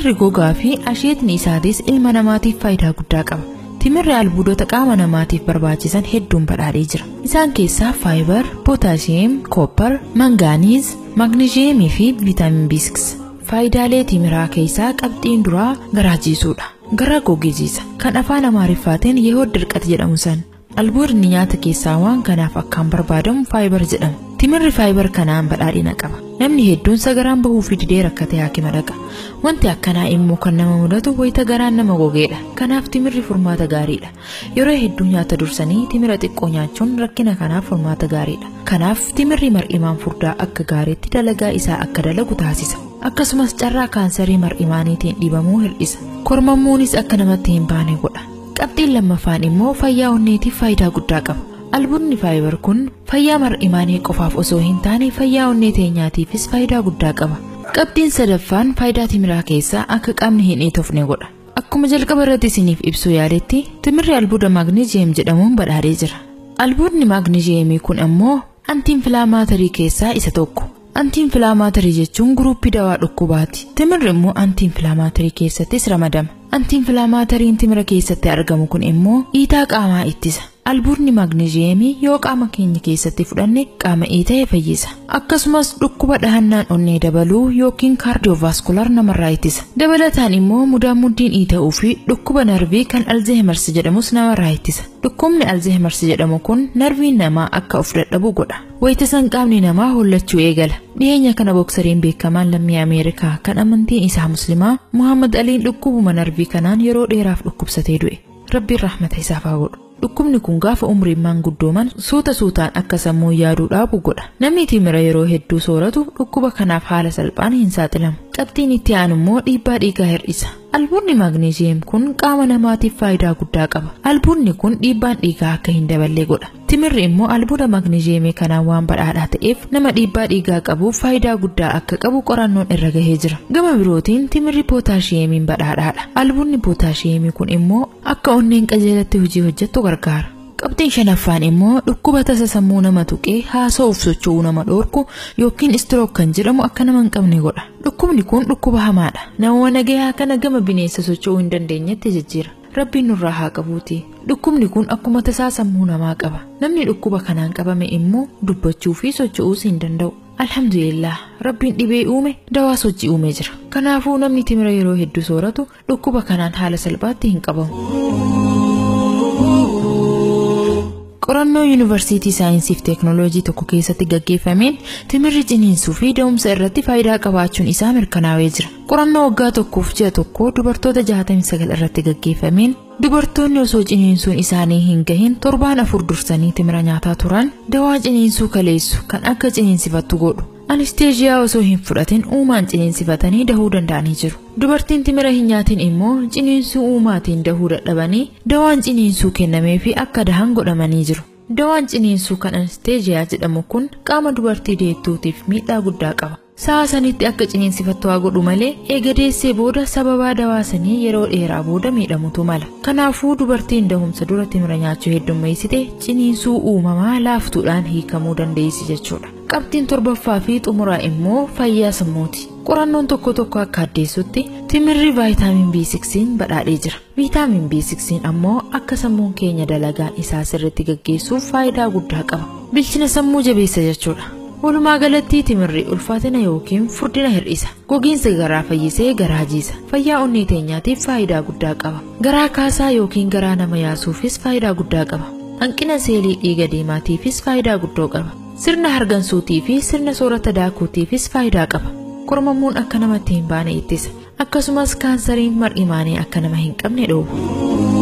Timirri gogaa fi asheetni isaatis ilma namaatiif faayidaa guddaa qaba. Timirri albuudota qaama namaatiif barbaachisan hedduun badhaadhee jira. Isaan keessaa faayibar, pootaashiyeem, koopper, mangaaniiz, magneeziyemii fi viitaamin B6. Faayidaalee timiraa keessaa qabxiin duraa garaajiisuudha. Garaa gogeessiisa. Kan afaan Amaariffaatiin yehood dirqata jedhamu san. Albuudni nyaata keessaa waan kanaaf akkaan barbaadamu faayibar jedhama. Timirri faayibar kanaan badhaadhina qaba. Namni hedduun sagaraan bahuu fi didee rakkatee haakima dhaqa. Wanti akkanaa immoo kan nama mudatu wayita garaan nama gogeedha. Kanaaf timirri furmaata gaariidha. Yeroo hedduu nyaata dursanii timira xiqqoo nyaachuun rakkina kanaaf furmaata gaariidha. Kanaaf timirri mar'imaan furdaa akka gaariitti dalagaa isaa akka dalagu taasisa. Akkasumas carraa kaansarii mar'imaaniitiin dhibamuu hir'isa. Kormammuunis akka namatti hin baane godha. Qabxiin lammaffaan immoo fayyaa onneetiif faayidaa guddaa qaba. Albuudni faayibar kun fayyaa mar'imaanii qofaaf osoo hin taane fayyaa onnee teenyaatiifis faayidaa guddaa qaba. Qabxiin sadaffaan faayidaa timiraa keessaa akka qaamni hin dhiitofne godha. Akkuma jalqaba irratti isiniif ibsuu yaadetti timirri albuuda magneeziyem jedhamuun badhaadhee jira. Albuudni magneeziyemii kun ammoo antiinfilaamaatarii keessaa isa tokko. Antiinfilaamaatarii jechuun guruuppii dawaa dhukkubaati. Timirri immoo antiinfilaamaatarii keessattis ramadama. Antiinfilaamaatariin timira keessatti argamu kun immoo dhiitaa qaamaa ittisa. Albuudni magneeziyemii yoo qaama keenya keessatti fudhanne qaama dhiita'e fayyisa. Akkasumas dhukkuba dhahannaan onnee dabaluu yookiin kaardiyoovaaskular namarraa ittisa. Dabalataan immoo mudaan muddiin dhiita'uu fi dhukkuba narvii kan alzeemersi jedhamus namarraa ittisa. Dhukkubni alzeemersi jedhamu kun narviin namaa akka of dadhabu godha. Wayita san qaamni namaa hollachuu eegala. Dhiyeenya kana boksariin beekamaan lammii Ameerikaa kan amantiin isaa muslimaa Muhammad Aliin dhukkubuma narvii kanaan yeroo dheeraaf dhukkubsatee du'e. Rabbiin rahmata isaaf haa godhu. Dhukkubni kun gaafa umriin maanguddooman suutaan akka sammuu yaaduu dhaabu godha. Namni timira yeroo hedduu sooratu dhukkuba kanaaf haala salphaan hin saaxilamu. Qabxiin itti aanu immoo dhiibbaa dhiigaa hir'isa. Albuudni magneeziyem kun qaama namaatiif faayidaa guddaa qaba. Albuudni kun dhiibbaan dhiigaa akka hin daballe godha. Timirri immoo albuuda magneeziyemii kanaan waan badhaadhaa ta'eef nama dhiibbaa dhiigaa qabuuf faayidaa guddaa akka qabu qorannoon irra gahee jira. Gama birootiin timirri pootaashiyemiin badhaadhaadha. Albuudni pootaashiyemii kun immoo akka onneen qajeelatti hojii hojjettu gargaara. Qabxiin shanaffaan immoo dhukkuba tasa sammuu nama tuqee haasa'uuf socho'uu nama dhoorku yookiin istirook kan jedhamu akka nama hin qabne godha. Dhukkubni kun dhukkuba hamaadha. Nama nagayaa kana gama bineensa socho'uu hin dandeenyetti jijjiira. Rabbiin nurraa haa qabuuti. Dhukkubni kun akkuma tasaa sammuu namaa qaba. Namni dhukkuba kanaan qabame immoo dubbachuu fi socho'uus hin danda'u. Alhamdulillah, Rabbiin dhibee uume dawaa sochii uumee jira. Kanaafuu namni timira yeroo hedduu sooratu dhukkuba kanaan haala salphaatti hin qabamu. Qorannoo Yuunivarsiitii Saayinsii fi Teekinooloojii tokko keessatti gaggeeffameen timirri ciniinsuu fi da'umsa irratti faayidaa qabaachuun isaa mirkanaa'ee jira. Qorannoo waggaa tokkoof ji'a tokko dubartoota 69 irratti gaggeeffameen dubartoonni osoo ciniinsuun isaanii hin gahin torbaan 4 dursanii timira nyaataa turan dawaa ciniinsuu kaleessu kan akka ciniinsifattu godhu. Anesteeziyaa osoo hin fudhatin uumaan ciniinsifatanii dahuu danda'anii jiru. Dubartiin timira hin nyaatin immoo ciniinsuu uumaatiin dahuu dadhabanii dawaan ciniinsuu kennamee fi akka dahan godhamanii jiru. Dawaan ciniinsuu kan anesteeziyaa jedhamu kun qaama dubartii deettuutiif miidhaa guddaa qaba. Sa'a sanitti akka ciniinsifattu haa godhu malee eega deessee booda sababaa dawaa sanii yeroo dheeraa booda miidhamutu mala. Kanaafuu dubartiin dahumsa dura timira nyaachuu heddummeessite ciniinsuu uumamaa laaftuudhaan hiikamuu dandeessi jechuudha. Qabxiin torbaffaa fi xumuraa immoo fayyaa sammuuti. Qorannoon tokko akka addeessutti timirri vaayitaamin B6 badhaadhee jira. Viitaamin B6 ammoo akka sammuun keenya dalagaan isaa sirriitti gaggeessuuf faayidaa guddaa qaba. Bilchina sammuu jabeessa jechuudha. Walumaa galatti timirri ulfaatina yookiin furdina hir'isa. Gogiinsa garaa fayyisee garaa jiisa. Fayyaa onnee teenyaatiif faayidaa guddaa qaba. Garaa kaasaa yookiin garaa nama yaasuufis faayidaa guddaa qaba. Hanqina seelii dhiiga deemaatiifis faayidaa guddoo qaba. Sirna hargansuutii fi sirna soorata daakuutiifis faayidaa qaba. Kormammuun akka namatti hin baane ittisa. Akkasumas kaansariin mar'imaanii akka nama hin qabne dhowwa.